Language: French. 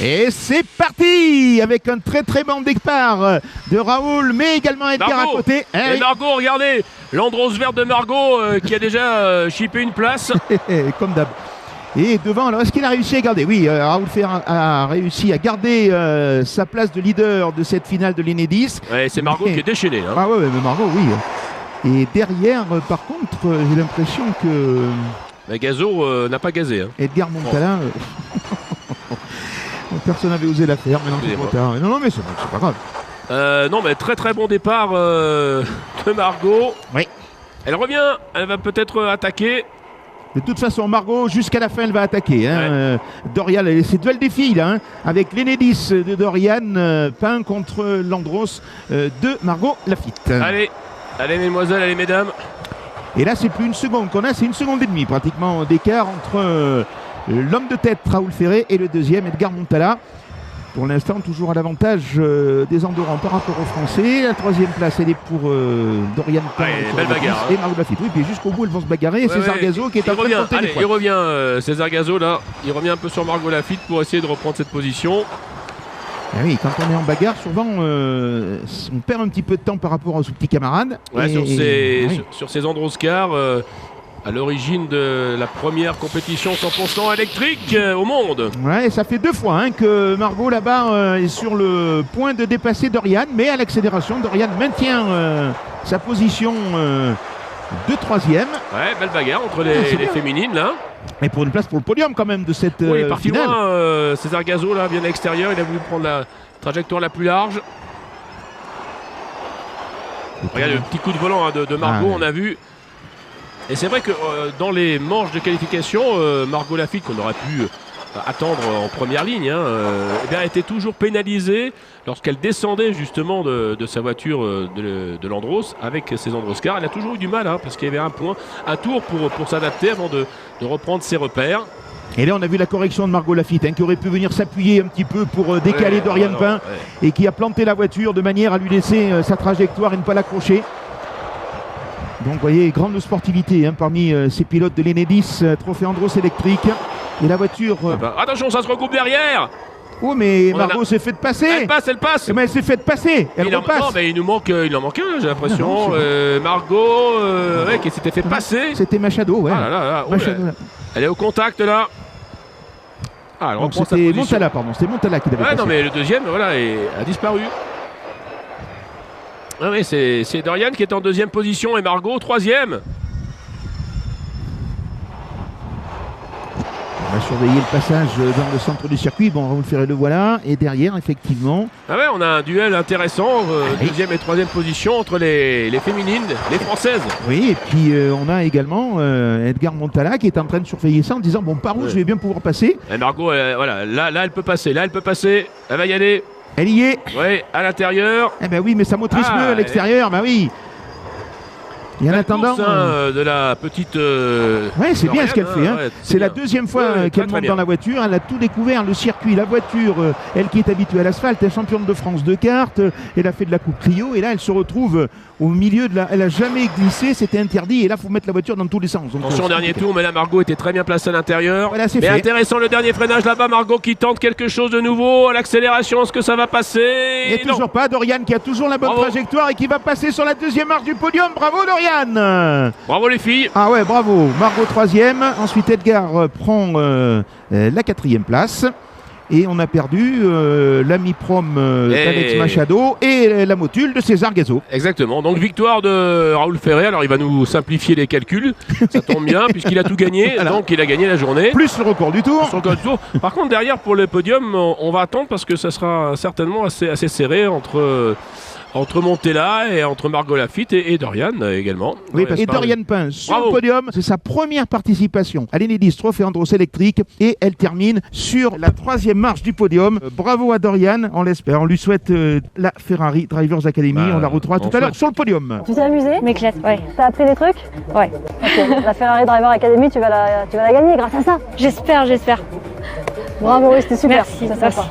Et c'est parti avec un très très bon départ de Raoul, mais également Edgar Margot. à côté. Et Margot, regardez, l'Andros vert de Margot qui a déjà chippé une place. Comme d'hab. Et devant, alors est-ce qu'il a réussi à garder? Oui, Raoul Ferrari a réussi à garder sa place de leader de cette finale de l'Enedis. Ouais, c'est Margot qui est déchaînée. Hein. Ah ouais, mais Margot, oui. Et derrière, par contre, j'ai l'impression que... Mais Gazo n'a pas gazé. Hein. Edgar Montala... Personne n'avait osé la faire, mais non, c'est trop tard. Non, mais c'est pas grave. Non, mais très très bon départ de Margot. Oui. Elle revient, elle va peut-être attaquer. De toute façon, Margot, jusqu'à la fin, elle va attaquer. Hein. Ouais. Dorian, c'est duel des filles, là, hein, avec l'Enedis de Dorian, peint contre l'Andros de Margot Lafitte. Allez, mesdemoiselles, allez, mesdames. Et là, c'est plus une seconde qu'on a, c'est une seconde et demie, pratiquement, d'écart entre l'homme de tête, Raoul Ferré, et le deuxième, Edgar Montala. Pour l'instant, toujours à l'avantage des Andorrans par rapport aux Français. La troisième place, elle est pour Dorian belle bagarre. Et Margot Lafitte. Oui, puis jusqu'au bout, elles vont se bagarrer. Et César Gazo qui est en train de monter les points. Il revient, César Gazo, là. Il revient un peu sur Margot Lafitte pour essayer de reprendre cette position. Ah oui, quand on est en bagarre, souvent, on perd un petit peu de temps par rapport aux petits camarades. Ouais, sur ces Androscars, à l'origine de la première compétition 100% électrique au monde. Ouais, ça fait 2 fois hein, que Margot là-bas est sur le point de dépasser Dorian, mais à l'accélération, Dorian maintient sa position de troisième. Ouais, belle bagarre entre les féminines là. Et pour une place pour le podium quand même de cette il est parti finale. Loin, César Gazo là, bien à l'extérieur, il a voulu prendre la trajectoire la plus large. Regarde le petit coup de volant hein, de Margot, on a vu. Et c'est vrai que dans les manches de qualification, Margot Lafitte, qu'on aurait pu attendre en première ligne, eh bien, était toujours pénalisée lorsqu'elle descendait justement de sa voiture de l'Andros avec ses Androscars. Elle a toujours eu du mal parce qu'il y avait un tour pour s'adapter avant de reprendre ses repères. Et là on a vu la correction de Margot Lafitte qui aurait pu venir s'appuyer un petit peu pour décaler Dorian Pain et qui a planté la voiture de manière à lui laisser sa trajectoire et ne pas l'accrocher. Donc vous voyez, grande sportivité parmi ces pilotes de l'Enedis, trophée Andros électrique. Et la voiture... Attention, ça se regroupe derrière. Oh mais Margot s'est fait passer. Elle passe. Mais elle s'est fait passer. Elle repasse. Non mais il en manque un, j'ai l'impression. Margot qui s'était fait passer. C'était Machado, ouais. Machado, là. Elle est au contact là. Donc c'était Montala, pardon. C'était Montala qui l'avait passé. Non mais le deuxième, a disparu. Ah oui, c'est Dorian qui est en deuxième position et Margot troisième. On va surveiller le passage dans le centre du circuit. Bon, Raoul Ferré le voilà. Et derrière, effectivement... Ah ouais, on a un duel intéressant, deuxième et troisième position entre les féminines, les françaises. Oui, et puis on a également Edgar Montala qui est en train de surveiller ça en disant bon, par où je vais bien pouvoir passer. Et Margot, là elle peut passer, elle va y aller. Elle y est. Oui, à l'intérieur. Eh ben oui, mais ça motrice mieux à l'extérieur, bah oui. Et en attendant... de la petite... ouais, c'est bien ce qu'elle fait. C'est la deuxième fois qu'elle monte dans la voiture. Elle a tout découvert, le circuit, la voiture. Elle qui est habituée à l'asphalte, elle est championne de France de kart. Elle a fait de la Coupe Clio. Et là, elle se retrouve au milieu de la... Elle n'a jamais glissé, c'était interdit. Et là, il faut mettre la voiture dans tous les sens. Donc, attention, dernier tour, mais là, Margot était très bien placée à l'intérieur. Voilà, c'est mais fait. Intéressant, le dernier freinage là-bas. Margot qui tente quelque chose de nouveau. À l'accélération, est-ce que ça va passer? Et toujours pas. Dorian qui a toujours la bonne trajectoire et qui va passer sur la deuxième marche du podium. Bravo, Dorian! Bravo les filles. Ah ouais, bravo. Margot troisième. Ensuite, Edgar prend la quatrième place. Et on a perdu l'ami prom d'Alex Machado et la motule de César Gazo. Exactement. Donc victoire de Raoul Ferré. Alors il va nous simplifier les calculs. Ça tombe bien puisqu'il a tout gagné. Voilà. Donc il a gagné la journée. Plus le record du tour. Par contre derrière pour le podium, on va attendre parce que ça sera certainement assez serré entre Montella et entre Margot Lafitte et Dorian également. Oui, et Dorian Pain sur le podium, c'est sa première participation à l'Enedis Trophée Andros électrique et elle termine sur la troisième marche du podium. Bravo à Dorian, on l'espère. On lui souhaite la Ferrari Drivers Academy. On la retrouvera tout à l'heure sur le podium. Tu t'es amusé? M'éclate, ouais. T'as appris des trucs? Ouais. Okay. La Ferrari Driver Academy, tu vas la gagner grâce à ça. J'espère. Bravo, oui, c'était super. Merci. C'est sympa.